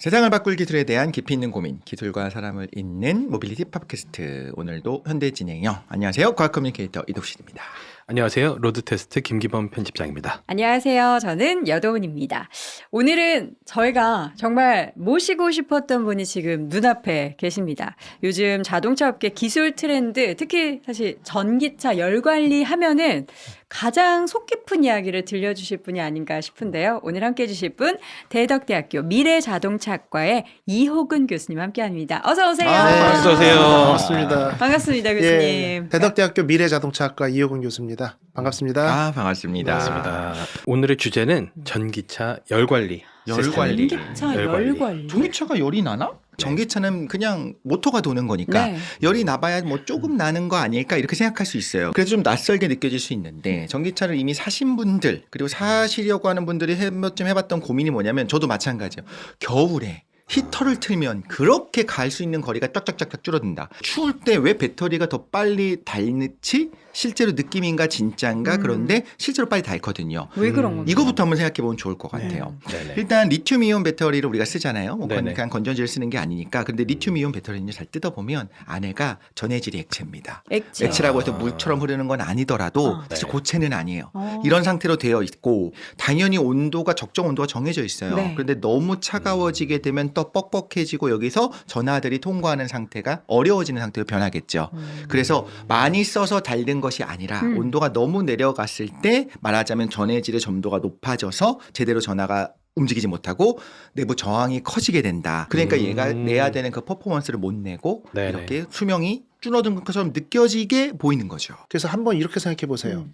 세상을 바꿀 기술에 대한 깊이 있는 고민, 기술과 사람을 잇는 모빌리티 팟캐스트. 오늘도 현대 진행형. 안녕하세요. 과학 커뮤니케이터 이덕신입니다. 안녕하세요. 로드테스트 김기범 편집장입니다. 안녕하세요. 저는 여도은입니다. 오늘은 저희가 정말 모시고 싶었던 분이 지금 눈앞에 계십니다. 요즘 자동차 업계 기술 트렌드, 특히 사실 전기차 열관리 하면은 가장 속 깊은 이야기를 들려주실 분이 아닌가 싶은데요. 오늘 함께해 주실 분 대덕대학교 미래자동차학과의 이호근 교수님 함께합니다. 어서 오세요. 네, 어서 오세요. 반갑습니다. 반갑습니다, 교수님. 예, 대덕대학교 미래자동차학과 이호근 교수입니다. 반갑습니다. 반갑습니다. 반갑습니다. 오늘의 주제는 전기차 열관리. 열관리. 전기차 열관리. 열관리. 전기차가 열이 나나? 전기차는 그냥 모터가 도는 거니까 네. 열이 나봐야 뭐 조금 나는 거 아닐까 이렇게 생각할 수 있어요. 그래서 좀 낯설게 느껴질 수 있는데 전기차를 이미 사신 분들 그리고 사시려고 하는 분들이 몇 점 해봤던 고민이 뭐냐면 저도 마찬가지예요. 겨울에 히터를 틀면 그렇게 갈 수 있는 거리가 쫙쫙쫙쫙 줄어든다. 추울 때 왜 배터리가 더 빨리 닳지? 실제로 느낌인가 진짜인가? 그런데 실제로 빨리 닳거든요. 왜 그런 건가요? 이거부터 한번 생각해 보면 좋을 것 같아요. 네네. 일단 리튬이온 배터리를 우리가 쓰잖아요. 뭐 네네. 그냥 건전지를 쓰는 게 아니니까. 근데 리튬이온 배터리는 잘 뜯어보면 안에가 전해질이 액체입니다. 액체. 액체라고 해서 물처럼 흐르는 건 아니더라도 사실 네. 고체는 아니에요. 어. 이런 상태로 되어 있고 당연히 온도가 적정 온도가 정해져 있어요. 네. 그런데 너무 차가워지게 되면 또 뻑뻑해지고 여기서 전하들이 통과하는 상태가 어려워지는 상태로 변하겠죠. 그래서 많이 써서 닳는 것이 아니라 온도가 너무 내려갔을 때 말하자면 전해질의 점도가 높아져서 제대로 전하가 움직이지 못하고 내부 저항이 커지게 된다. 그러니까 얘가 내야 되는 그 퍼포먼스를 못 내고 네네. 이렇게 수명이 줄어든 것처럼 느껴지게 보이는 거죠. 그래서 한번 이렇게 생각해 보세요.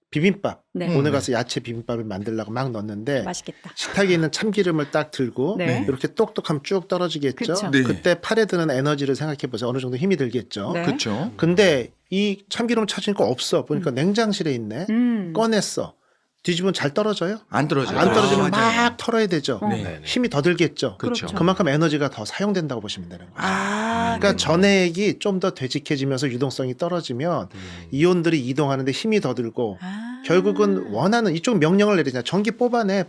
비빔밥. 네. 오늘 가서 야채 비빔밥을 만들려고 막 넣었는데 맛있겠다. 식탁에 있는 참기름을 딱 들고 네. 이렇게 똑똑하면 쭉 떨어지겠죠. 그쵸. 네. 그때 팔에 드는 에너지를 생각해 보세요. 어느 정도 힘이 들겠죠. 네. 그렇죠. 근데 이 참기름 찾으니까 없어. 보니까 냉장실에 있네. 꺼냈어. 뒤집으면 잘 떨어져요? 안 떨어져요. 안 떨어지면 맞아요. 막 털어야 되죠. 어. 네네. 힘이 더 들겠죠. 그렇죠. 그만큼 에너지가 더 사용된다고 보시면 되는 거예요. 아, 그러니까 전해액이 좀 더 되직해지면서 유동성이 떨어지면 이온들이 이동하는데 힘이 더 들고 아. 결국은 원하는 이쪽 명령을 내리잖아요. 전기 뽑아내.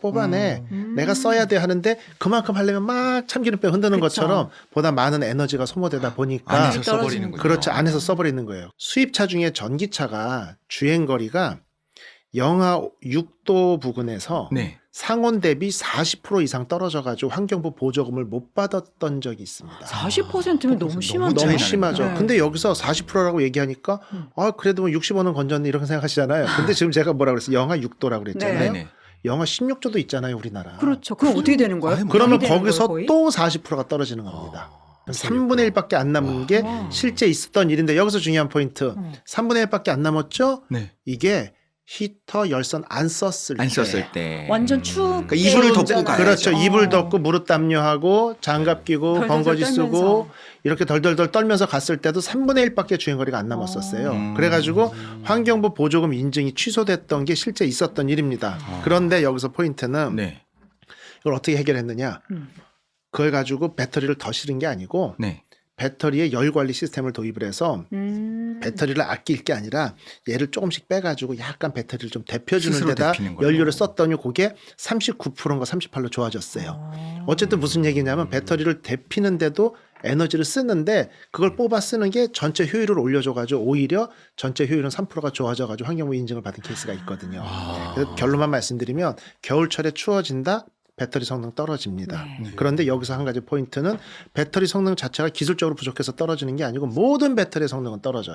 내가 써야 돼 하는데 그만큼 하려면 막 참기름병 흔드는 그쵸. 것처럼 보다 많은 에너지가 소모되다 보니까 안에서 떨어지는 써버리는 거죠. 그렇죠. 안에서 써버리는 거예요. 수입차 중에 전기차가 주행거리가 영하 6도 부근에서 네. 상온 대비 40% 이상 떨어져가지고 환경부 보조금을 못 받았던 적이 있습니다. 40%면 너무 심한데. 차이 너무 나네. 심하죠. 네. 근데 여기서 40%라고 얘기하니까 그래도 뭐 60원은 건졌네 이렇게 생각하시잖아요. 근데 지금 제가 뭐라 그랬어요? 영하 6도라고 그랬잖아요. 네. 네네. 영하 16도도 있잖아요, 우리나라. 그렇죠. 그럼 어떻게 되는 거예요? 아니, 그러면 어떻게 되는 거기서 거예요, 거의? 또 40%가 떨어지는 겁니다. 3분의 1밖에 안 남은 게 와. 실제 있었던 일인데 여기서 중요한 포인트. 3분의 1밖에 안 남았죠? 네. 이게 히터 열선 안 썼을 안 때. 썼을 때. 완전 추운 그러니까 이불을 덮고 가야죠. 그렇죠. 이불 덮고 무릎 담요하고 장갑 끼고 덜덜덜 번거지 쓰고 떨면서. 이렇게 덜덜덜 떨면서 갔을 때도 3분의 1밖에 주행거리가 안 남았었어요. 그래가지고 환경부 보조금 인증이 취소됐던 게 실제 있었던 일입니다. 그런데 여기서 포인트는 네. 이걸 어떻게 해결했느냐. 그걸 가지고 배터리를 더 실은 게 아니고 네. 배터리에 열 관리 시스템을 도입을 해서 음. 배터리를 아낄 게 아니라 얘를 조금씩 빼가지고 약간 배터리를 좀 데펴주는 스스로 데다 데피는 거죠. 연료를 썼더니 그게 39%인가 38로 좋아졌어요. 어쨌든 무슨 얘기냐면 배터리를 데피는데도 에너지를 쓰는데 그걸 뽑아 쓰는 게 전체 효율을 올려줘가지고 오히려 전체 효율은 3%가 좋아져가지고 환경부 인증을 받은 케이스가 있거든요. 그래서 결론만 말씀드리면 겨울철에 추워진다. 배터리 성능 떨어집니다. 네. 그런데 여기서 한 가지 포인트는 배터리 성능 자체가 기술적으로 부족해서 떨어지는 게 아니고 모든 배터리 성능은 떨어져요.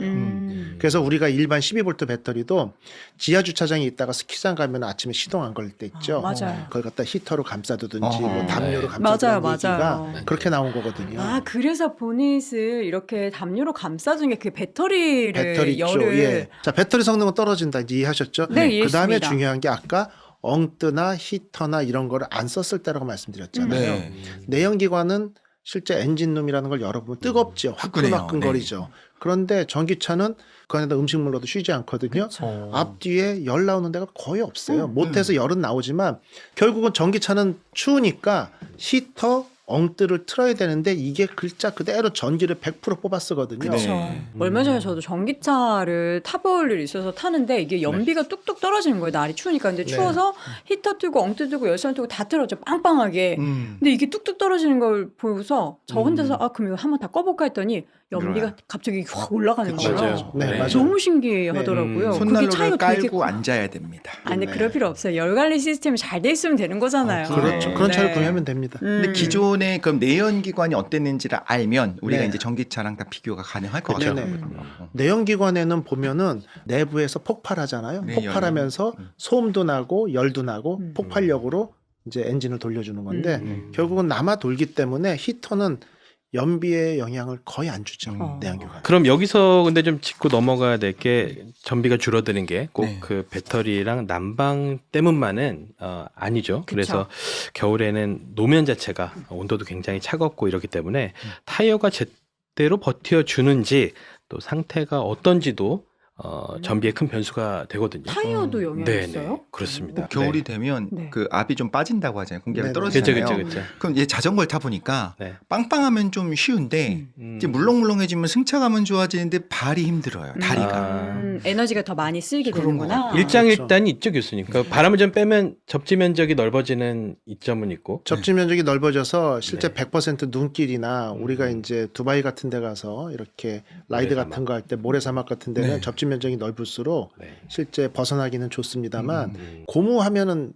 그래서 우리가 일반 12V 배터리도 지하 주차장에 있다가 스키장 가면 아침에 시동 안 걸릴 때 있죠. 맞아요. 그걸 갖다 히터로 감싸두든지 어허. 뭐 담요로 네. 감싸두는 맞아요, 얘기가 맞아요. 그렇게 나온 거거든요. 아, 그래서 보닛을 이렇게 담요로 감싸준 게 그 배터리를 배터리 쪽, 열을 예. 자, 배터리 성능은 떨어진다. 이제 이해하셨죠? 네, 그 다음에 이해했습니다. 중요한 게 아까 엉뜨나 히터나 이런 거를 안 썼을 때라고 말씀드렸잖아요. 네. 내연기관은 실제 엔진룸이라는 걸 열어보면 뜨겁죠. 화끈해요. 화끈화끈거리죠. 그런데 전기차는 그 안에다 음식물 넣어도 쉬지 않거든요. 앞뒤에 열 나오는 데가 거의 없어요. 못해서 열은 나오지만 결국은 전기차는 추우니까 히터 엉뜨를 틀어야 되는데 이게 글자 그대로 전기를 100% 뽑아 쓰거든요. 그렇죠. 네. 얼마 전에 저도 전기차를 타볼 일이 있어서 타는데 이게 연비가 뚝뚝 떨어지는 거예요. 날이 추우니까. 근데 네. 추워서 히터 뜨고 엉뜨 뜨고 열선 뜨고 다 틀어져 빵빵하게. 근데 이게 뚝뚝 떨어지는 걸 보고서 저 혼자서 아 그럼 이거 한번 다 꺼볼까 했더니 연비가 늘어나요. 갑자기 확 올라가는 그쵸. 거예요. 맞아요. 네, 네. 맞아요. 너무 신기하더라고요. 그게 손난로를 차이가 되게 깔고 앉아야 됩니다. 아니 근데 네. 그럴 필요 없어요. 열 관리 시스템이 잘 돼 있으면 되는 거잖아요. 그렇죠. 네. 그런 차를 네. 구매하면 됩니다. 근데 기존의 그럼 내연기관이 어땠는지를 알면 우리가 네. 이제 전기차랑 다 비교가 가능할 것 그렇죠. 같아요. 네네. 내연기관에는 보면은 내부에서 폭발하잖아요. 네, 폭발하면서 연료. 소음도 나고 열도 나고 음. 폭발력으로 이제 엔진을 돌려주는 건데 결국은 남아 돌기 때문에 히터는 연비의 영향을 거의 안 주죠. 음. 내연기관. 그럼 여기서 근데 좀 짚고 넘어가야 될 게 전비가 줄어드는 게 꼭 네. 그 배터리랑 난방 때문만은 아니죠. 그쵸. 그래서 겨울에는 노면 자체가 온도도 굉장히 차갑고 이렇기 때문에 타이어가 제대로 버텨주는지 또 상태가 어떤지도 전비에 큰 변수가 되거든요. 타이어도 영향이 네, 있어요? 네, 그렇습니다. 겨울이 되면 네. 그 압이 좀 빠진다고 하잖아요. 공기압이 네, 네. 떨어지잖아요. 그렇죠. 그럼 얘 자전거를 타 보니까 네. 빵빵하면 좀 쉬운데 이제 물렁물렁해지면 승차감은 좋아지는데 발이 힘들어요. 다리가. 에너지가 더 많이 쓰이게 그런 것 되는구나. 같아요. 일장일단이 있죠, 교수님. 그러니까 바람을 좀 빼면 접지 면적이 넓어지는 이점은 있고. 접지 면적이 넓어져서 실제 네. 100% 눈길이나 우리가 이제 두바이 같은 데 가서 이렇게 라이드 모래사막. 같은 거 할 때 모래사막 같은 데는 네. 접지 면적이 넓을수록 네. 실제 벗어나기는 좋습니다만 음. 고무하면은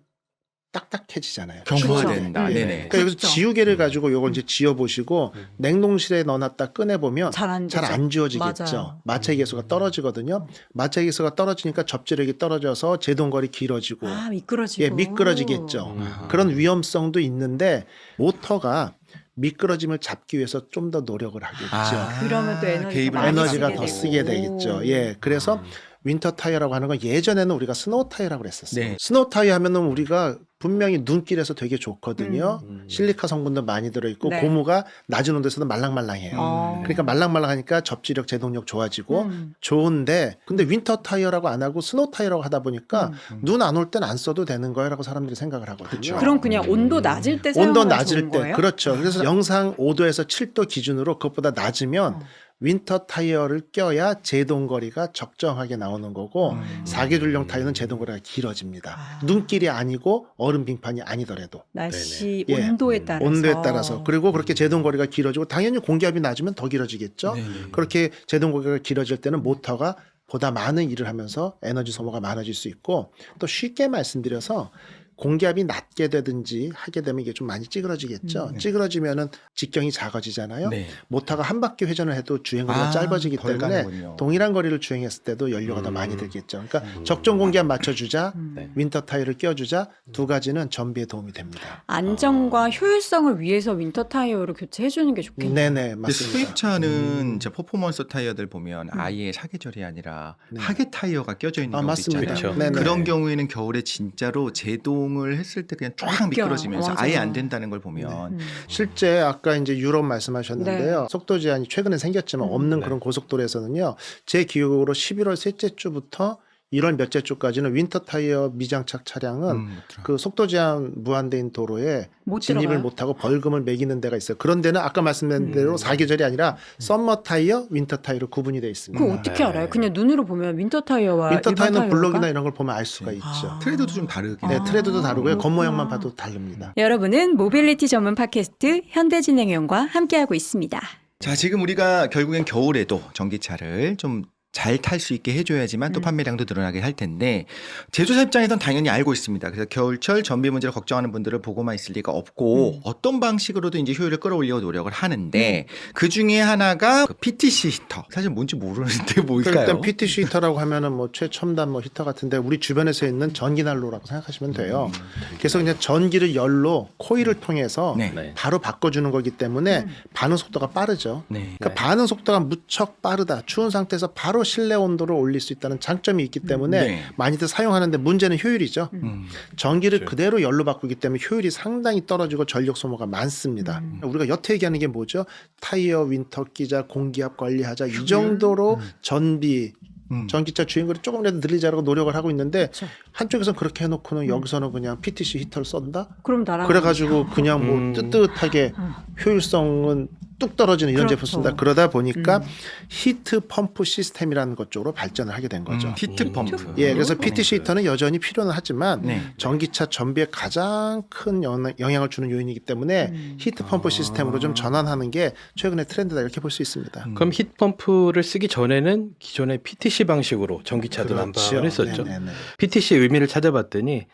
딱딱해지잖아요. 경화된다. 그렇죠. 네네. 그러니까 여기서 그렇죠. 지우개를 가지고 요걸 이제 지워 보시고 냉동실에 넣어놨다 꺼내 보면 잘 안 잘 안 지워지겠죠. 맞아요. 마찰 계수가 떨어지거든요. 마찰 계수가 떨어지니까 접지력이 떨어져서 제동거리 길어지고 아 미끄러지고. 예, 미끄러지겠죠. 그런 위험성도 있는데 모터가 미끄러짐을 잡기 위해서 좀 더 노력을 하겠죠. 그러면 또 에너지가 개입을 많이 에너지가 쓰게 더 되고. 쓰게 되겠죠. 예, 그래서 윈터 타이어라고 하는 건 예전에는 우리가 스노우 타이어라고 그랬었어요. 네. 스노우 타이어 하면은 우리가 분명히 눈길에서 되게 좋거든요. 음. 실리카 성분도 많이 들어있고 네. 고무가 낮은 온도에서도 말랑말랑해요. 어. 그러니까 말랑말랑하니까 접지력, 제동력 좋아지고 음. 좋은데 근데 윈터 타이어라고 안 하고 스노우 타이어라고 하다 보니까 눈 안 올 땐 안 써도 되는 거야라고 사람들이 생각을 하거든요. 그럼 그냥 온도 낮을 때 사용하면 온도 낮을 좋은 때 거예요? 그렇죠. 그래서 영상 5도에서 7도 기준으로 그것보다 낮으면 윈터 타이어를 껴야 제동거리가 적정하게 나오는 거고 사계줄형 타이어는 제동거리가 길어집니다. 아. 눈길이 아니고 얼음 빙판이 아니더라도 날씨 네네. 예. 온도에 따라서. 온도에 따라서 그리고 그렇게 제동거리가 길어지고 당연히 공기압이 낮으면 더 길어지겠죠. 그렇게 제동거리가 길어질 때는 모터가 보다 많은 일을 하면서 에너지 소모가 많아질 수 있고 또 쉽게 말씀드려서 공기압이 낮게 되든지 하게 되면 이게 좀 많이 찌그러지겠죠. 찌그러지면은 직경이 작아지잖아요. 네. 모터가 한 바퀴 회전을 해도 주행거리가 짧아지기 덜 때문에 가는군요. 동일한 거리를 주행했을 때도 연료가 더 많이 들겠죠. 그러니까 적정 공기압 맞춰주자, 네. 윈터 타이어를 껴주자 두 가지는 전비에 도움이 됩니다. 안정과 효율성을 위해서 윈터 타이어로 교체해 주는 게 좋겠네요. 네네 근데 맞습니다. 수입차는 이제 퍼포먼스 타이어들 보면 아예 사계절이 아니라 네. 하계 타이어가 껴져 있는 아 경우도 맞습니다. 있잖아요. 그렇죠. 네네. 그런 경우에는 겨울에 진짜로 제동을 했을 때 그냥 쫙 바뀌어요. 미끄러지면서 맞아요. 아예 안 된다는 걸 보면 실제 아까 이제 유럽 말씀하셨는데요. 네. 속도 제한이 최근에 생겼지만 없는 네. 그런 고속도로에서는요. 제 기억으로 11월 셋째 주부터 1월 몇째 주까지는 윈터 타이어 미장착 차량은 그 속도 제한 무한대인 도로에 못 진입을 들어가요? 못하고 벌금을 매기는 데가 있어요. 그런 데는 아까 말씀드린 대로 사계절이 아니라 썸머 타이어, 윈터 타이어로 구분이 되어 있습니다. 그거 어떻게 알아요? 그냥 눈으로 보면 윈터 타이어와 윈터 일반 타이어는 타이어가? 블록이나 이런 걸 보면 알 수가 있죠. 아. 트레이드도 좀 다르긴 네, 해요. 트레드도 다르고요. 겉모양만 그렇구나. 봐도 다릅니다. 여러분은 모빌리티 전문 팟캐스트 현대진행연과 함께하고 있습니다. 자, 지금 우리가 결국엔 겨울에도 전기차를 좀 잘 탈 수 있게 해줘야지만 또 판매량도 늘어나게 할 텐데 제조사 입장에선 당연히 알고 있습니다. 그래서 겨울철 전비 문제를 걱정하는 분들을 보고만 있을 리가 없고 어떤 방식으로도 이제 효율을 끌어올리려 노력을 하는데 그 중에 하나가 그 PTC 히터. 사실 뭔지 모르는데 뭘까요? 일단 PTC 히터라고 하면은 뭐 최첨단 뭐 히터 같은데 우리 주변에서 있는 전기 난로라고 생각하시면 돼요. 그래서 그냥 전기를 열로 코일을 통해서 네. 네. 바로 바꿔주는 거기 때문에 반응 속도가 빠르죠. 네. 그러니까 반응 속도가 무척 빠르다. 추운 상태에서 바로 실내 온도를 올릴 수 있다는 장점이 있기 때문에 네. 많이들 사용하는데 문제는 효율이죠. 전기를 그렇죠. 그대로 열로 바꾸기 때문에 효율이 상당히 떨어지고 전력 소모가 많습니다. 우리가 여태 얘기하는 게 뭐죠? 타이어 윈터 끼자, 공기압 관리하자 이 정도로 전비 전기차 주행거리 조금이라도 늘리자라고 노력을 하고 있는데 그렇죠. 한쪽에서는 그렇게 해놓고는 여기서는 그냥 PTC 히터를 쏜다? 그럼 나랑 그래가지고 그냥 뭐 뜨뜻하게 효율성은 뚝 떨어지는 이런 그렇죠. 제품을 씁니다. 그러다 보니까 히트 펌프 시스템이라는 것 쪽으로 발전을 하게 된 거죠. 히트 펌프. 예, 그래서 네. PTC 히터는 여전히 필요는 하지만 네. 전기차 전비에 가장 큰 영향을 주는 요인이기 때문에 히트 펌프 시스템으로 좀 전환하는 게 최근의 트렌드다 이렇게 볼 수 있습니다. 그럼 히트펌프를 쓰기 전에는 기존의 PTC 방식으로 전기차도 난방을 했었죠. 네네네. PTC의 의미를 찾아봤더니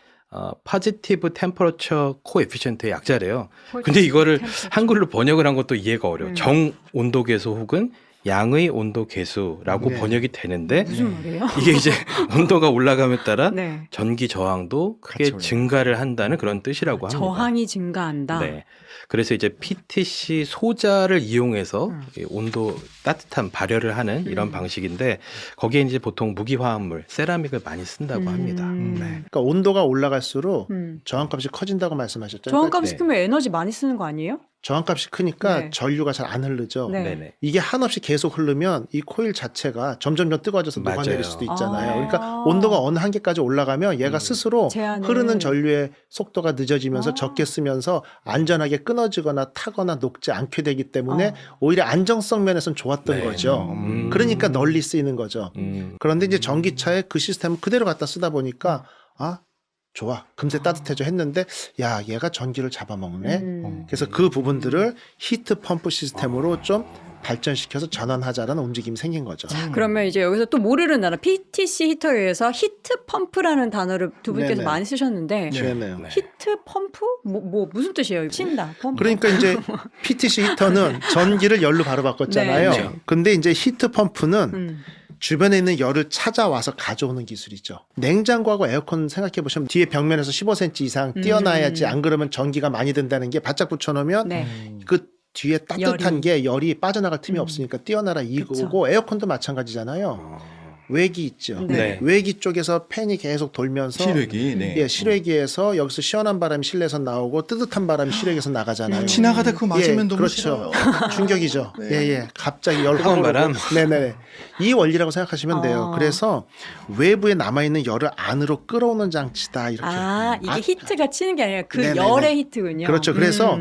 Positive Temperature Coefficient의 약자래요. 근데 이거를 한글로 번역을 한 것도 이해가 어려워. 정 온도 계수 혹은 양의 온도 계수라고 네. 번역이 되는데 무슨 말이에요? 이게 이제 온도가 올라감에 따라 네. 전기 저항도 크게 같이 증가를 한다는 그런 뜻이라고 합니다. 저항이 증가한다. 네. 그래서 이제 PTC 소자를 이용해서 이 온도 따뜻한 발열을 하는 이런 방식인데 거기에 이제 보통 무기화합물, 세라믹을 많이 쓴다고 합니다. 네. 그러니까 온도가 올라갈수록 음. 저항값이 커진다고 말씀하셨죠. 저항값이 네. 크면 에너지 많이 쓰는 거 아니에요? 저항값이 크니까 네. 전류가 잘 안 흐르죠. 네. 네네. 이게 한없이 계속 흐르면 이 코일 자체가 점점점 뜨거워져서 맞아요. 녹아내릴 수도 있잖아요. 아. 그러니까 온도가 어느 한계까지 올라가면 얘가 스스로 제한을. 흐르는 전류의 속도가 늦어지면서 아. 적게 쓰면서 안전하게 끊어지거나 타거나 녹지 않게 되기 때문에 아. 오히려 안정성 면에서는 좋았던 네. 거죠. 음. 그러니까 널리 쓰이는 거죠. 그런데 이제 전기차에 그 시스템을 그대로 갖다 쓰다 보니까 좋아. 금세 따뜻해져 했는데 야 얘가 전기를 잡아먹네. 그래서 그 부분들을 히트 펌프 시스템으로 좀 발전시켜서 전환하자라는 움직임이 생긴 거죠. 자, 그러면 이제 여기서 또 모르는 단어 PTC 히터에 의해서 히트 펌프라는 단어를 두 분께서 네네. 많이 쓰셨는데 네네. 네. 히트 펌프? 뭐 무슨 뜻이에요? 친다. 펌프. 그러니까 이제 PTC 히터는 전기를 열로 바로 바꿨잖아요. 네. 근데 이제 히트 펌프는 음. 주변에 있는 열을 찾아와서 가져오는 기술이죠. 냉장고하고 에어컨 생각해 보시면 뒤에 벽면에서 15cm 이상 띄어놔야지 안 그러면 전기가 많이 든다는 게 바짝 붙여놓으면 네. 그 뒤에 따뜻한 게 열이 빠져나갈 틈이 없으니까 띄어놔라 이거고 에어컨도 마찬가지잖아요. 외기 있죠. 네. 외기 쪽에서 팬이 계속 돌면서 실외기. 네. 예, 실외기에서 여기서 시원한 바람이 실내에서 나오고 뜨뜻한 바람이 실외기에서 나가잖아요. 지나가다 그거 맞으면 너무 그렇죠. 싫어요. 충격이죠. 네. 예. 갑자기 열 뜨거운 확 오르고. 바람. 네네. 이 원리라고 생각하시면 돼요. 아. 그래서 외부에 남아있는 열을 안으로 끌어오는 장치다. 이렇게. 이게 히트가 치는 게 아니라 그 네네네. 열의 히트군요. 그렇죠. 그래서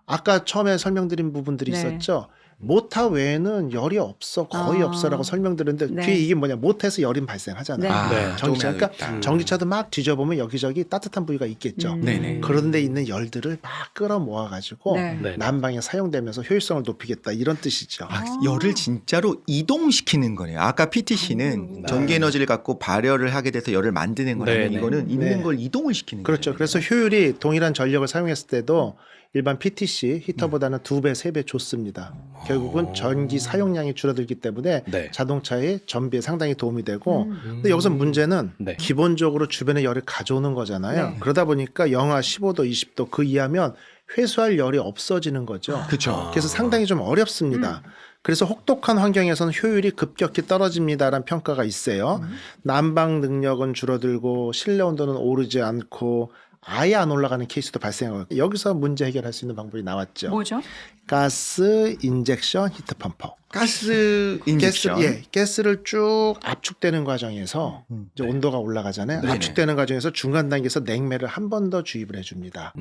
아까 처음에 설명드린 부분들이 네. 있었죠. 모터 외에는 열이 없어 거의 없어라고 설명드렸는데 네. 그게 이게 뭐냐 모터에서 열이 발생하잖아요. 네. 네. 전기차. 그러니까 조금이야겠다. 전기차도 막 뒤져보면 여기저기 따뜻한 부위가 있겠죠. 네네. 그런 데 있는 열들을 막 끌어모아가지고 네. 네. 난방에 사용되면서 효율성을 높이겠다 이런 뜻이죠. 열을 진짜로 이동시키는 거네요. 아까 PTC는 전기 에너지를 갖고 발열을 하게 돼서 열을 만드는 거라면 네네. 이거는 있는 네. 걸 이동을 시키는 그렇죠. 거예요. 그래서 효율이 동일한 전력을 사용했을 때도 일반 PTC 히터보다는 2배, 3배 좋습니다. 결국은 전기 사용량이 줄어들기 때문에 네. 자동차의 전비에 상당히 도움이 되고 근데 여기서 문제는 네. 기본적으로 주변의 열을 가져오는 거잖아요. 네. 그러다 보니까 영하 15도, 20도 그 이하면 회수할 열이 없어지는 거죠. 그렇죠. 그래서 상당히 좀 어렵습니다. 그래서 혹독한 환경에서는 효율이 급격히 떨어집니다라는 평가가 있어요. 난방 능력은 줄어들고 실내 온도는 오르지 않고 아예 안 올라가는 케이스도 발생하고 여기서 문제 해결할 수 있는 방법이 나왔죠. 뭐죠? 가스 인젝션 히트 펌프. 가스 인젝션. 가스를 쭉 압축되는 과정에서 이제 온도가 올라가잖아요. 네네. 압축되는 과정에서 중간 단계에서 냉매를 한 번 더 주입을 해줍니다.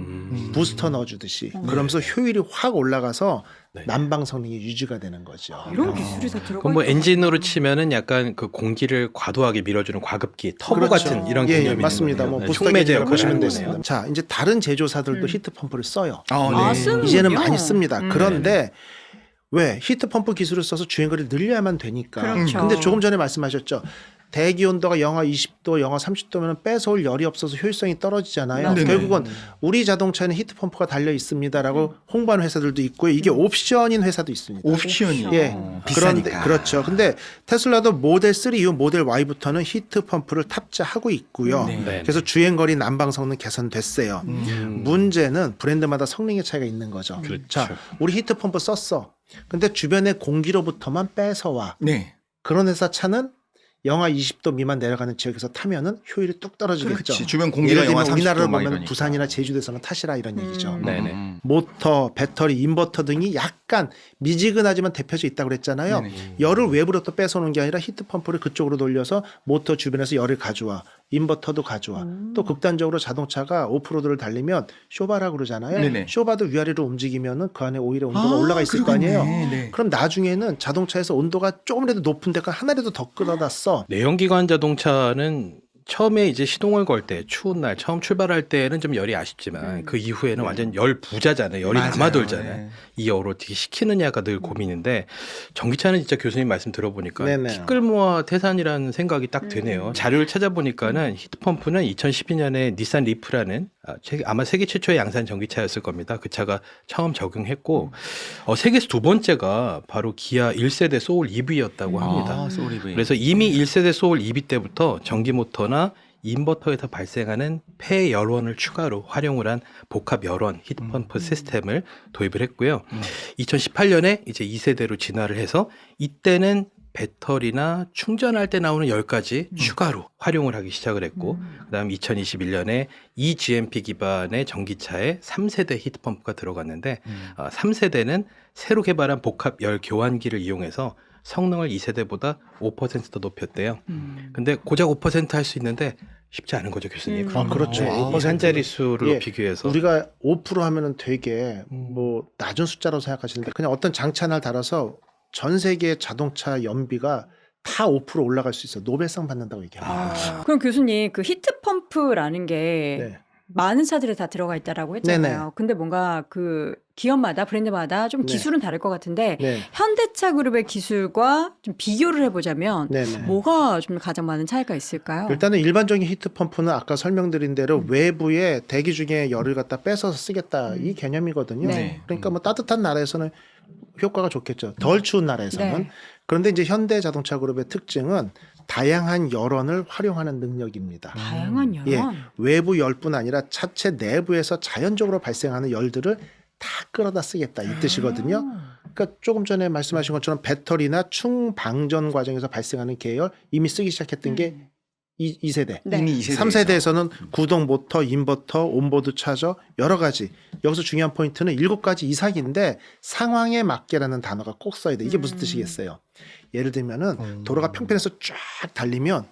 부스터 넣어주듯이. 그러면서 효율이 확 올라가서 네. 난방 성능이 유지가 되는 거죠. 이런 기술이 다 들어가 그럼 뭐 있구나. 엔진으로 치면은 약간 그 공기를 과도하게 밀어주는 과급기, 터보 그렇죠. 같은 이런 예, 개념이 맞습니다. 뭐 네, 부스터 촉매제 기능을 역할을 보시면 하는 되겠습니다. 거네요. 자, 이제 다른 제조사들도 히트 펌프를 써요. 쓰는군요. 이제는 많이 씁니다. 그런데 왜 히트 펌프 기술을 써서 주행거리를 늘려야만 되니까. 그렇죠. 근데 조금 전에 말씀하셨죠. 대기 온도가 영하 20도, 영하 30도면 뺏어올 열이 없어서 효율성이 떨어지잖아요. 네네. 결국은 우리 자동차에는 히트 펌프가 달려 있습니다라고 홍보하는 회사들도 있고요. 이게 옵션인 회사도 있습니다. 옵션이 예. 그런데 비싸니까. 그렇죠. 근데 테슬라도 모델 3 이후 모델 Y부터는 히트 펌프를 탑재하고 있고요. 네. 그래서 주행거리 난방 성능 개선됐어요. 문제는 브랜드마다 성능의 차이가 있는 거죠. 그렇죠. 자, 우리 히트 펌프 썼어. 근데 주변의 공기로부터만 뺏어와. 네. 그런 회사 차는 영하 20도 미만 내려가는 지역에서 타면은 효율이 뚝 떨어지겠죠. 그렇지. 주변 공기가 예를 영하 들면 30도 우리나라로 막 보면 이러니까. 부산이나 제주도에서는 탓이라 이런 얘기죠. 네네. 모터, 배터리, 인버터 등이 약간 미지근하지만 데펴져 있다고 그랬잖아요. 네네. 열을 외부로 또 뺏어오는 게 아니라 히트 펌프를 그쪽으로 돌려서 모터 주변에서 열을 가져와. 인버터도 가져와. 또 극단적으로 자동차가 오프로드를 달리면 쇼바라고 그러잖아요. 네네. 쇼바도 위아래로 움직이면은 그 안에 오히려 온도가 올라가 있을 거 아니에요. 네. 그럼 나중에는 자동차에서 온도가 조금이라도 높은 데가 하나라도 더 끌어다 써. 내연기관 자동차는 처음에 이제 시동을 걸 때 추운 날 처음 출발할 때는 좀 열이 아쉽지만 그 이후에는 완전 열 부자잖아요. 열이 맞아요. 남아돌잖아요. 네. 이 열을 어떻게 식히느냐가 늘 고민인데 전기차는 진짜 교수님 말씀 들어보니까 네네. 티끌모아 태산이라는 생각이 딱 드네요. 자료를 찾아보니까는 히트펌프는 2012년에 닛산 리프라는 아마 세계 최초의 양산 전기차였을 겁니다. 그 차가 처음 적용했고 세계에서 두 번째가 바로 기아 1세대 소울 EV였다고 합니다. 아, 소리브. 그래서 이미 1세대 소울 EV 때부터 전기 모터나 인버터에서 발생하는 폐열원을 추가로 활용을 한 복합 열원 히트펌프 시스템을 도입을 했고요. 2018년에 이제 2세대로 진화를 해서 이때는 배터리나 충전할 때 나오는 열까지 추가로 활용을 하기 시작을 했고 그다음 2021년에 eGMP 기반의 전기차에 3세대 히트펌프가 들어갔는데 3세대는 새로 개발한 복합 열 교환기를 이용해서 성능을 2세대보다 5% 더 높였대요. 근데 고작 5% 할 수 있는데 쉽지 않은 거죠, 교수님. 그렇죠. 네, 5% 한 자릿수를 예, 높이기 위해서. 우리가 5% 하면은 되게 뭐 낮은 숫자라고 생각하시는데 그냥 어떤 장치 하나를 달아서 전 세계 자동차 연비가 다 5% 올라갈 수 있어. 노벨상 받는다고 얘기합니다. 그럼 교수님 그 히트 펌프라는 게 네. 많은 차들에 다 들어가 있다라고 했잖아요. 네네. 근데 뭔가 그 기업마다 브랜드마다 좀 네. 기술은 다를 것 같은데 네. 현대차 그룹의 기술과 좀 비교를 해보자면 네네. 뭐가 좀 가장 많은 차이가 있을까요? 일단은 일반적인 히트 펌프는 아까 설명드린 대로 외부에 대기 중에 열을 갖다 뺏어서 쓰겠다 이 개념이거든요. 네. 그러니까 뭐 따뜻한 나라에서는 효과가 좋겠죠. 덜 추운 나라에서는. 네. 그런데 이제 현대 자동차 그룹의 특징은 다양한 열원을 활용하는 능력입니다. 다양한 열원. 예, 외부 열뿐 아니라 차체 내부에서 자연적으로 발생하는 열들을 다 끌어다 쓰겠다 이 뜻이거든요. 그러니까 조금 전에 말씀하신 것처럼 배터리나 충방전 과정에서 발생하는 계열 이미 쓰기 시작했던 게 2세대. 네. 이미 2세대. 3세대에서는 구동 모터, 인버터, 온보드 차저 여러 가지. 여기서 중요한 포인트는 7가지 이상인데 상황에 맞게라는 단어가 꼭 써야 돼. 이게 무슨 뜻이겠어요? 예를 들면은 도로가 평평해서 쫙 달리면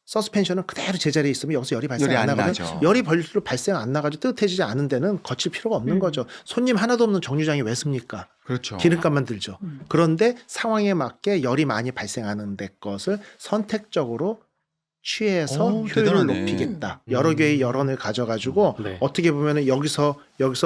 서스펜션은 그대로 제자리에 있으면 여기서 열이 발생 열이 안 안 나거든. 나죠. 열이 별로 발생 안 나가지고 뜨뜻해지지 않은 데는 거칠 필요가 없는 거죠. 손님 하나도 없는 정류장이 왜 씁니까? 그렇죠. 기름값만 들죠. 그런데 상황에 맞게 열이 많이 발생하는 데 것을 선택적으로 취해서 오, 효율을 대단하네. 높이겠다. 여러 개의 열원을 가져가지고 네. 어떻게 보면은 여기서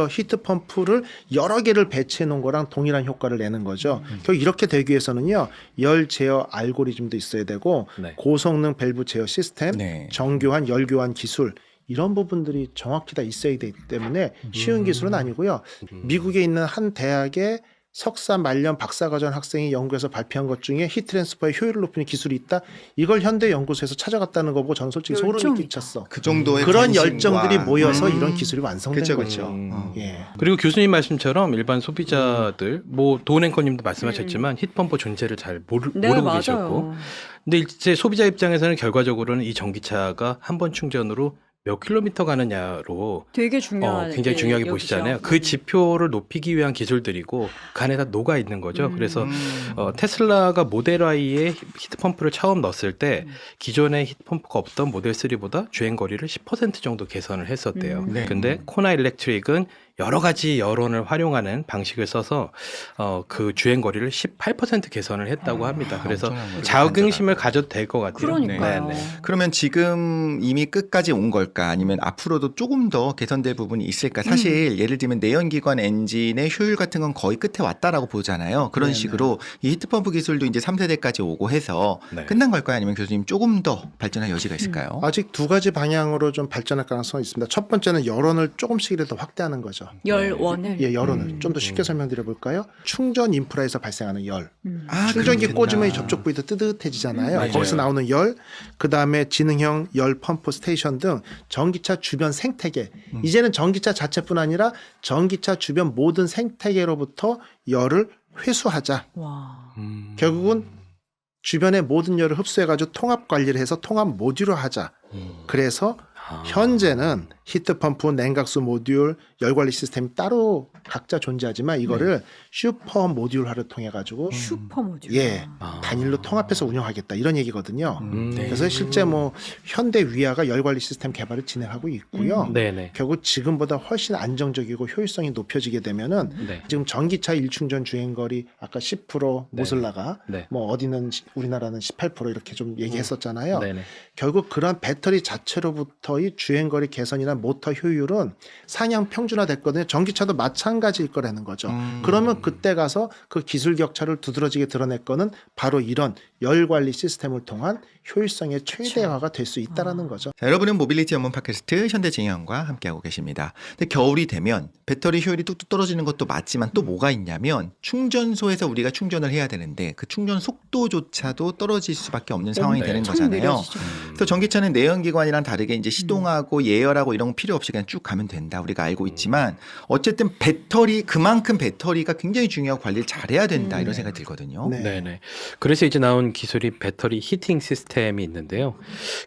히트 펌프를 여러 개를 배치해 놓은 거랑 동일한 효과를 내는 거죠. 결국 이렇게 되기 위해서는요. 열 제어 알고리즘도 있어야 되고 네. 고성능 밸브 제어 시스템, 네. 정교한 열 교환 기술 이런 부분들이 정확히 다 있어야 되기 때문에 쉬운 기술은 아니고요. 미국에 있는 한 대학의 석사 말년 박사과정 학생이 연구해서 발표한 것 중에 히트트랜스퍼의 효율을 높이는 기술이 있다. 이걸 현대 연구소에서 찾아갔다는 거 보고 저는 솔직히 소름이 열정이다. 끼쳤어. 그 정도의 그런 관심과 열정들이 모여서 음. 이런 기술이 완성된 그쵸, 거죠. 그쵸. 예. 그리고 교수님 말씀처럼 일반 소비자들 뭐 도은앵커님도 말씀하셨지만 히트펌프 존재를 잘 모르고 네, 계셨고 맞아요. 근데 이제 소비자 입장에서는 결과적으로는 이 전기차가 한 번 충전으로 몇 킬로미터 가느냐로 되게 중요한 굉장히 중요하게 여기죠. 보시잖아요. 그 지표를 높이기 위한 기술들이고 그 안에 다 녹아 있는 거죠. 그래서 테슬라가 모델 Y에 히트펌프를 처음 넣었을 때 기존에 히트펌프가 없던 모델 3보다 주행 거리를 10% 정도 개선을 했었대요. 네. 근데 코나 일렉트릭은 여러 가지 여론을 활용하는 방식을 써서 그 주행 거리를 18% 개선을 했다고 합니다. 그래서 엄청난 거죠. 자긍심을 가져도 될 것 같아요. 그러니까요. 네, 네. 그러면 지금 이미 끝까지 온 걸까 아니면 앞으로도 조금 더 개선될 부분이 있을까? 사실 예를 들면 내연기관 엔진의 효율 같은 건 거의 끝에 왔다라고 보잖아요. 그런 네네. 식으로 이 히트펌프 기술도 이제 3세대까지 오고 해서 네. 끝난 걸까요? 아니면 교수님 조금 더 발전할 여지가 있을까요? 아직 두 가지 방향으로 좀 발전할 가능성이 있습니다. 첫 번째는 열원을 조금씩이라도 확대하는 거죠. 열원을. 예, 열원을 좀 더 쉽게 설명드려 볼까요? 충전 인프라에서 발생하는 열. 아, 충전기 그렇겠다. 꽂으면 이 접촉 부위도 뜨뜻해지잖아요. 맞아요. 거기서 나오는 열, 그 다음에 지능형 열 펌프 스테이션 등 전기차 주변 생태계. 이제는 전기차 자체뿐 아니라 전기차 주변 모든 생태계로부터 열을 회수하자. 와. 결국은 주변의 모든 열을 흡수해가지고 통합 관리를 해서 통합 모듈화 하자. 그래서 현재는 히트펌프, 냉각수 모듈, 열관리 시스템이 따로 각자 존재하지만 이거를 슈퍼 모듈화를 통해 가지고 슈퍼 모듈. 예 아. 단일로 통합해서 운영하겠다 이런 얘기거든요. 네. 그래서 실제 뭐 현대 위아가 열관리 시스템 개발을 진행하고 있고요. 네네. 결국 지금보다 훨씬 안정적이고 효율성이 높여지게 되면은 네. 지금 전기차 일충전 주행거리 아까 10% 네. 모슬라가 네. 뭐 어디는 우리나라는 18% 이렇게 좀 얘기했었잖아요. 네네. 결국 그런 배터리 자체로부터의 주행거리 개선이나 모터 효율은 상향 평준화됐거든요. 전기차도 마찬가지일 거라는 거죠. 그러면 그때 가서 그 기술 격차를 두드러지게 드러낼 거는 바로 이런 열 관리 시스템을 통한 효율성의 최대화가 될 수 있다라는 거죠. 자, 여러분은 모빌리티 전문 팟캐스트 현대진영과 함께하고 계십니다. 근데 겨울이 되면 배터리 효율이 뚝뚝 떨어지는 것도 맞지만 또 뭐가 있냐면 충전소에서 우리가 충전을 해야 되는데 그 충전 속도조차도 떨어질 수밖에 없는 상황이 네. 되는 참 거잖아요. 느려지죠. 그래서 전기차는 내연기관이랑 다르게 이제 시동하고 예열하고 이런 거 필요 없이 그냥 쭉 가면 된다. 우리가 알고 있지만 어쨌든 그만큼 배터리가 굉장히 중요하고 관리를 잘해야 된다. 이런 생각이 들거든요. 네. 네네. 그래서 이제 나온 기술이 배터리 히팅 시스템이 있는데요.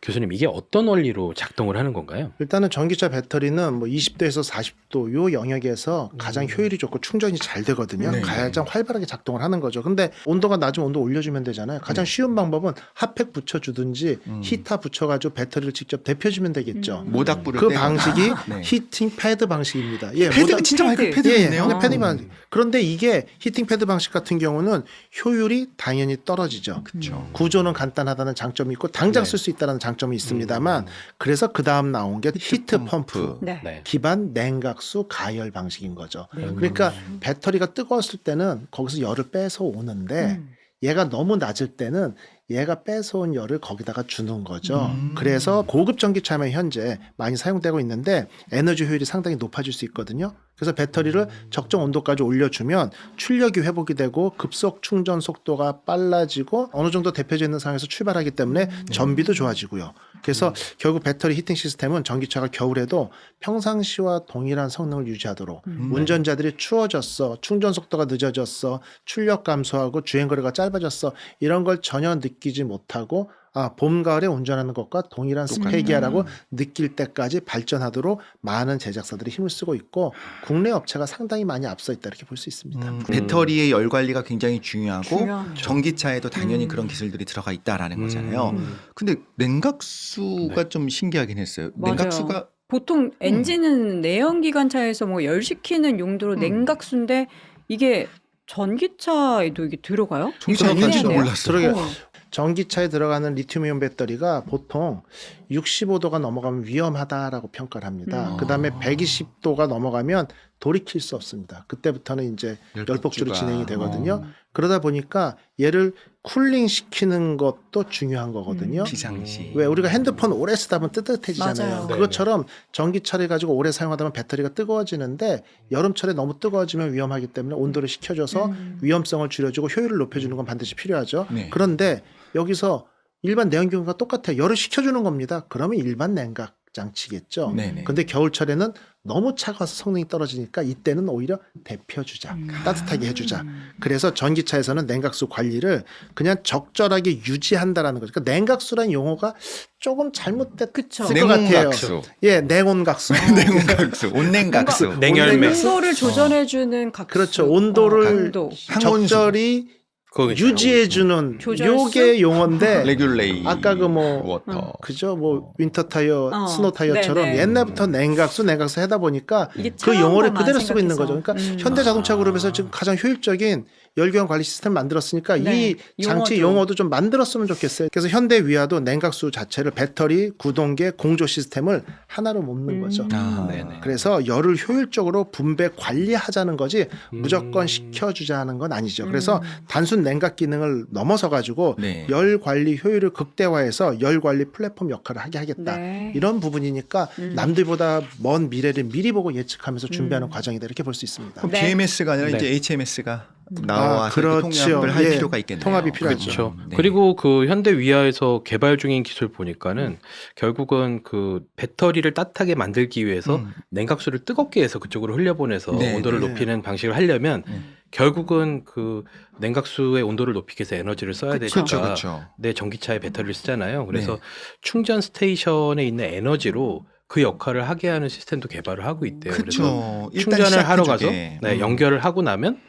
교수님, 이게 어떤 원리로 작동을 하는 건가요? 일단은 전기차 배터리는 뭐 20도에서 40도 요 영역에서 가장 효율이 좋고 충전이 잘 되거든요. 네. 가장 활발하게 작동을 하는 거죠. 근데 온도가 낮으면 온도 올려주면 되잖아요. 가장 쉬운 방법은 핫팩 붙여주든지 히터 붙여가지고 배터리를 직접 데펴주면 되겠죠. 모닥불을 그 빼거나. 방식이 네. 히팅 패드 방식입니다. 예, 패드가 진짜 말 그대로 패드가 예, 있네요. 완전 패드 방식. 그런데 이게 히팅 패드 방식 같은 경우는 효율이 당연히 떨어지죠. 그렇죠. 구조는 간단하다는 장점이 있고 당장 네. 쓸 수 있다는 장점이 있습니다만 그래서 그 다음 나온 게 히트 펌프. 네. 네. 기반 냉각수 가열 방식인 거죠. 네. 그러니까 배터리가 뜨거웠을 때는 거기서 열을 빼서 오는데 얘가 너무 낮을 때는 얘가 뺏어온 열을 거기다가 주는 거죠. 그래서 고급 전기차면 현재 많이 사용되고 있는데 에너지 효율이 상당히 높아질 수 있거든요. 그래서 배터리를 적정 온도까지 올려주면 출력이 회복이 되고 급속 충전 속도가 빨라지고 어느 정도 데펴져 있는 상황에서 출발하기 때문에 전비도 좋아지고요. 그래서 결국 배터리 히팅 시스템은 전기차가 겨울에도 평상시와 동일한 성능을 유지하도록 운전자들이 추워졌어, 충전 속도가 늦어졌어, 출력 감소하고 주행거리가 짧아졌어 이런 걸 전혀 느끼지 못하고 봄, 가을에 운전하는 것과 동일한 스펙이야라고 느낄 때까지 발전하도록 많은 제작사들이 힘을 쓰고 있고 국내 업체가 상당히 많이 앞서 있다 이렇게 볼 수 있습니다. 배터리의 열 관리가 굉장히 중요하고 중요하죠. 전기차에도 당연히 그런 기술들이 들어가 있다라는 거잖아요. 근데 냉각수가 네. 좀 신기하긴 했어요. 맞아요. 냉각수가 보통 엔진은 내연기관차에서 뭐 열 식히는 용도로 냉각수인데 이게 전기차에도 이게 들어가요? 전기차에 이거 있는지도 해야 돼요? 몰랐어요. 그러게요. 어. 전기차에 들어가는 리튬이온 배터리가 보통 65도가 넘어가면 위험하다라고 평가를 합니다. 그다음에 120도가 넘어가면 돌이킬 수 없습니다. 그때부터는 이제 열폭주로 진행이 되거든요. 그러다 보니까 얘를 쿨링 시키는 것도 중요한 거거든요. 비상시. 왜 우리가 핸드폰 오래 쓰다 보면 뜨뜻해지잖아요. 맞아요. 그것처럼 전기차를 가지고 오래 사용하다 보면 배터리가 뜨거워지는데 여름철에 너무 뜨거워지면 위험하기 때문에 온도를 식혀줘서 위험성을 줄여주고 효율을 높여주는 건 반드시 필요하죠. 네. 그런데 여기서 일반 내연기관과 똑같아요. 열을 식혀주는 겁니다. 그러면 일반 냉각 장치겠죠. 네네. 근데 겨울철에는 너무 차가워서 성능이 떨어지니까 이때는 오히려 데펴주자. 따뜻하게 해주자. 그래서 전기차에서는 냉각수 관리를 그냥 적절하게 유지한다라는 거죠. 그러니까 냉각수라는 용어가 조금 잘못됐을 그쵸. 것 같아요. 냉온각수. 예, 냉온각수. 냉온각수. 온냉각수. 냉열매. 온도를 조절해주는 각수. 그렇죠. 온도를 강도. 항온수. 적절히 그거겠죠. 유지해주는 조절수? 요게 용어인데 레귤레이. 아까 그 뭐 워터. 그죠? 뭐 윈터 타이어, 어, 스노 타이어처럼 네네. 옛날부터 냉각수 하다 보니까 이게 그 차가운 용어를 것만 그대로 쓰고 있는 거죠. 생각해서. 그러니까 현대자동차 그룹에서 지금 가장 효율적인 열기관 관리 시스템을 만들었으니까 네, 이 장치 용어도 좀 만들었으면 좋겠어요. 그래서 현대 위아도 냉각수 자체를 배터리, 구동계, 공조 시스템을 하나로 묶는 거죠. 네네. 그래서 열을 효율적으로 분배 관리하자는 거지 무조건 식혀주자는 건 아니죠. 그래서 단순 냉각 기능을 넘어서 가지고 네. 열 관리 효율을 극대화해서 열 관리 플랫폼 역할을 하게 하겠다. 네. 이런 부분이니까 남들보다 먼 미래를 미리 보고 예측하면서 준비하는 과정이다 이렇게 볼 수 있습니다. 그럼 네. BMS가 아니라 네. 이제 HMS가 나와서 그렇죠. 통합을 할 예, 필요가 있겠네요. 통합이 필요하죠. 그렇죠. 네. 그리고 그 현대 위아에서 개발 중인 기술 보니까는 결국은 그 배터리를 따뜻하게 만들기 위해서 냉각수를 뜨겁게 해서 그쪽으로 흘려보내서 네, 온도를 네. 높이는 방식을 하려면 결국은 그 냉각수의 온도를 높이기 위해서 에너지를 써야 되니까 그렇죠. 내 전기차에 배터리를 쓰잖아요. 그래서 네. 충전 스테이션에 있는 에너지로 그 역할을 하게 하는 시스템도 개발을 하고 있대요. 그래서 그렇죠. 충전을 하러 가서 시작해주게. 연결을 하고 나면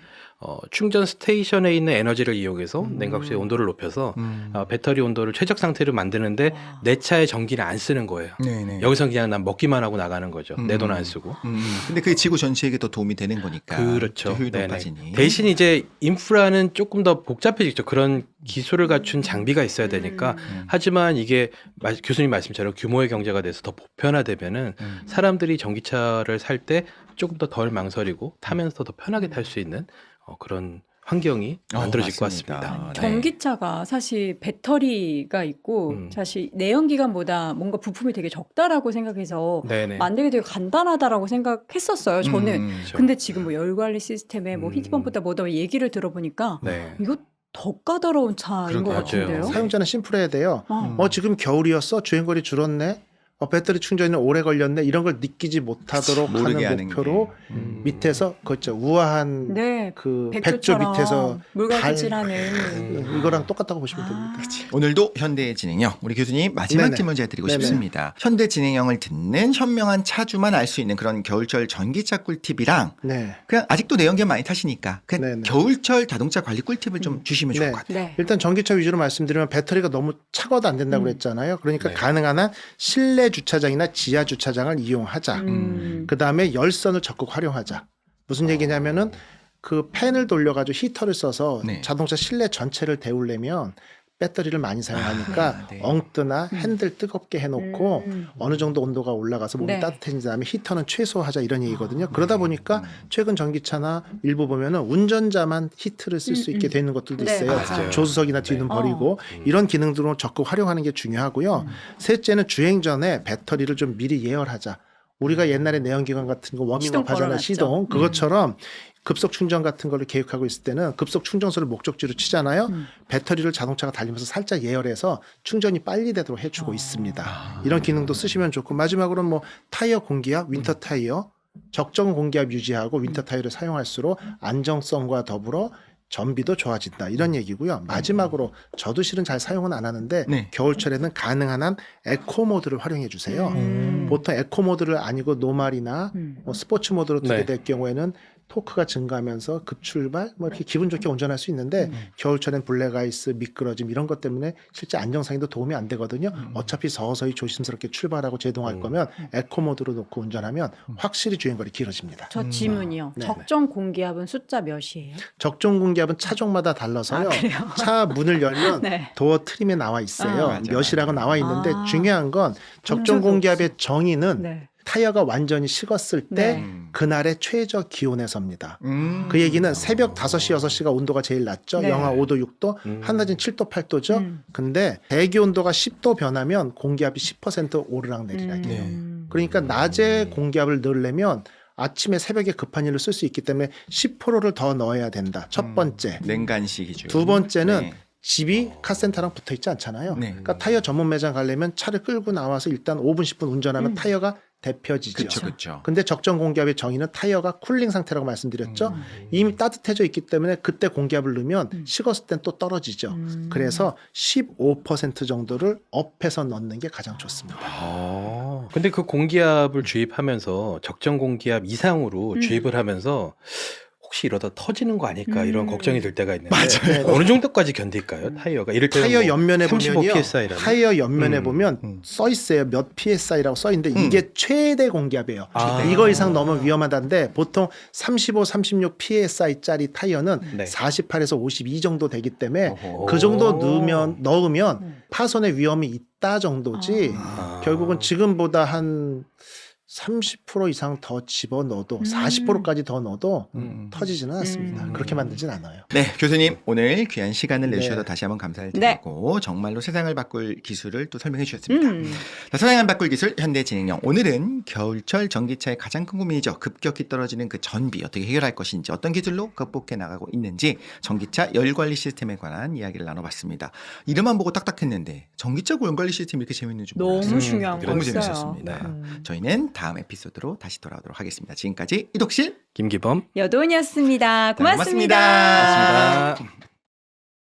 충전 스테이션에 있는 에너지를 이용해서 냉각수의 온도를 높여서 배터리 온도를 최적 상태로 만드는데 와. 내 차의 전기를 안 쓰는 거예요. 네네. 여기서 그냥 난 먹기만 하고 나가는 거죠. 내 돈 안 쓰고. 근데 그게 지구 전체에게 더 도움이 되는 거니까. 그렇죠. 효율도 네네. 높아지니. 대신 이제 인프라는 조금 더 복잡해지죠. 그런 기술을 갖춘 장비가 있어야 되니까. 하지만 이게 교수님 말씀처럼 규모의 경제가 돼서 더 보편화되면은 사람들이 전기차를 살 때 조금 더 덜 망설이고 타면서 더 편하게 탈 수 있는 그런 환경이 만들어질 것 맞습니다. 같습니다. 네. 전기차가 사실 배터리가 있고 사실 내연기관보다 뭔가 부품이 되게 적다라고 생각해서 네네. 만들기 되게 간단하다라고 생각했었어요. 저는. 그렇죠. 근데 지금 뭐 열 관리 시스템에 뭐 히트펌프다 뭐다 얘기를 들어보니까 네. 이거 더 까다로운 차인 것 맞아요. 같은데요. 사용자는 심플해야 돼요. 어. 지금 겨울이었어. 주행거리 줄었네. 배터리 충전이 오래 걸렸네. 이런 걸 느끼지 못하도록 모르게 하는 하는 목표로 게. 밑에서 그렇죠. 우아한 네. 그 백조 백조처럼 밑에서 물갈퀴질하는 이거랑 똑같다고 보시면 됩니다. 오늘도 현대진행형 우리 교수님 마지막 네네. 질문 제가 드리고 네네. 싶습니다. 현대진행형을 듣는 현명한 차주만 알 수 있는 그런 겨울철 전기차 꿀팁이랑 네. 그냥 아직도 내연기관 많이 타시니까 그냥 네네. 겨울철 자동차 관리 꿀팁을 좀 주시면 좋을 네. 것 같아요. 네. 일단 전기차 위주로 말씀드리면 배터리가 너무 차고도 안 된다고 그랬잖아요. 그러니까 네. 가능한 한 실내 주차장이나 지하 주차장을 이용하자. 그다음에 열선을 적극 활용하자. 무슨 얘기냐면은 그 팬을 돌려가지고 히터를 써서 네. 자동차 실내 전체를 데우려면 배터리를 많이 사용하니까 네. 엉뜨나 핸들 뜨겁게 해놓고 어느 정도 온도가 올라가서 몸이 네. 따뜻해진 다음에 히터는 최소화하자 이런 얘기거든요. 그러다 보니까 최근 전기차나 일부 보면은 운전자만 히트를 쓸 수 있게 되는 것들도 네, 있어요. 맞아요. 조수석이나 뒤는 네. 버리고 이런 기능들로 적극 활용하는 게 중요하고요. 셋째는 주행 전에 배터리를 좀 미리 예열하자. 우리가 옛날에 내연기관 같은 거 시동 워밍업 하잖아 걸어놨죠. 시동 그것처럼 급속 충전 같은 거를 계획하고 있을 때는 급속 충전소를 목적지로 치잖아요. 배터리를 자동차가 달리면서 살짝 예열해서 충전이 빨리 되도록 해주고 있습니다. 이런 기능도 쓰시면 좋고 마지막으로는 뭐 타이어 공기압, 윈터 타이어 적정 공기압 유지하고 윈터 타이어를 사용할수록 안정성과 더불어 전비도 좋아진다 이런 얘기고요. 마지막으로 저도 실은 잘 사용은 안 하는데 네. 겨울철에는 가능한 한 에코 모드를 활용해 주세요. 보통 에코 모드를 아니고 노말이나 뭐 스포츠 모드로 두게 네. 될 경우에는 토크가 증가하면서 급출발 뭐 이렇게 기분 좋게 운전할 수 있는데 겨울철엔 블랙아이스 미끄러짐 이런 것 때문에 실제 안정성에도 도움이 안 되거든요. 어차피 서서히 조심스럽게 출발하고 제동할 거면 에코 모드로 놓고 운전하면 확실히 주행거리 길어집니다. 저 질문이요. 네. 적정 공기압은 숫자 몇이에요? 적정 공기압은 차종마다 달라서요. 아, 그래요? 차 문을 열면 네. 도어 트림에 나와 있어요. 맞아요. 몇이라고 나와 있는데 아. 중요한 건 적정 적이 공기압의 정의는 네. 타이어가 완전히 식었을 때 네. 그날의 최저 기온에서입니다. 그 얘기는 새벽 5시, 6시가 온도가 제일 낮죠. 네. 영하 5도, 6도, 한낮은 7도, 8도죠. 근데 대기 온도가 10도 변하면 공기압이 10% 오르락 내리락 해요. 네. 그러니까 낮에 공기압을 넣으려면 아침에 새벽에 급한 일로 쓸 수 있기 때문에 10%를 더 넣어야 된다. 첫 번째. 냉간시 기준. 두 번째는 네. 집이 카센터랑 붙어 있지 않잖아요. 네. 그러니까 타이어 전문 매장 가려면 차를 끌고 나와서 일단 5분, 10분 운전하면 타이어가 데펴지죠. 그렇죠, 그렇죠. 근데 적정 공기압의 정의는 타이어가 쿨링 상태라고 말씀드렸죠. 이미 따뜻해져 있기 때문에 그때 공기압을 넣으면 식었을 땐 또 떨어지죠. 그래서 15% 정도를 업해서 넣는 게 가장 좋습니다. 근데 그 공기압을 주입하면서 적정 공기압 이상으로 주입을 하면서 혹시 이러다 터지는 거 아닐까 이런 걱정이 들 때가 있는데 맞아요. 어느 정도까지 견딜까요? 타이어가 이럴 때는 타이어 뭐 옆면에 35 보면요. PSI라는 타이어 옆면에 보면 써 있어요. 몇 PSI라고 써 있는데 이게 최대 공기압이에요. 아. 이거 이상 넘으면 위험하다는데 보통 35, 36 PSI짜리 타이어는 네. 48에서 52 정도 되기 때문에 어허. 그 정도 넣으면 파손의 위험이 있다 정도지 아. 결국은 지금보다 한 30% 이상 더 집어넣어도 40%까지 더 넣어도 터지지는 않습니다. 그렇게 만들진 않아요. 네, 교수님 오늘 귀한 시간을 내주셔서 네. 다시 한번 감사를 네. 드리고 정말로 세상을 바꿀 기술을 또 설명해 주셨습니다. 자, 세상을 바꿀 기술 현대진행형 오늘은 겨울철 전기차의 가장 큰 고민이죠. 급격히 떨어지는 그 전비 어떻게 해결할 것인지 어떤 기술로 극복해 나가고 있는지 전기차 열관리 시스템에 관한 이야기를 나눠봤습니다. 이름만 보고 딱딱했는데 전기차 열관리 시스템이 이렇게 재밌는 줄 몰랐어요. 너무 중요한 너무 거였어요. 재밌었습니다. 저희는 다음 에피소드로 다시 돌아오도록 하겠습니다. 지금까지 이독실 김기범 여돈이었습니다. 고맙습니다. 고맙습니다. 고맙습니다.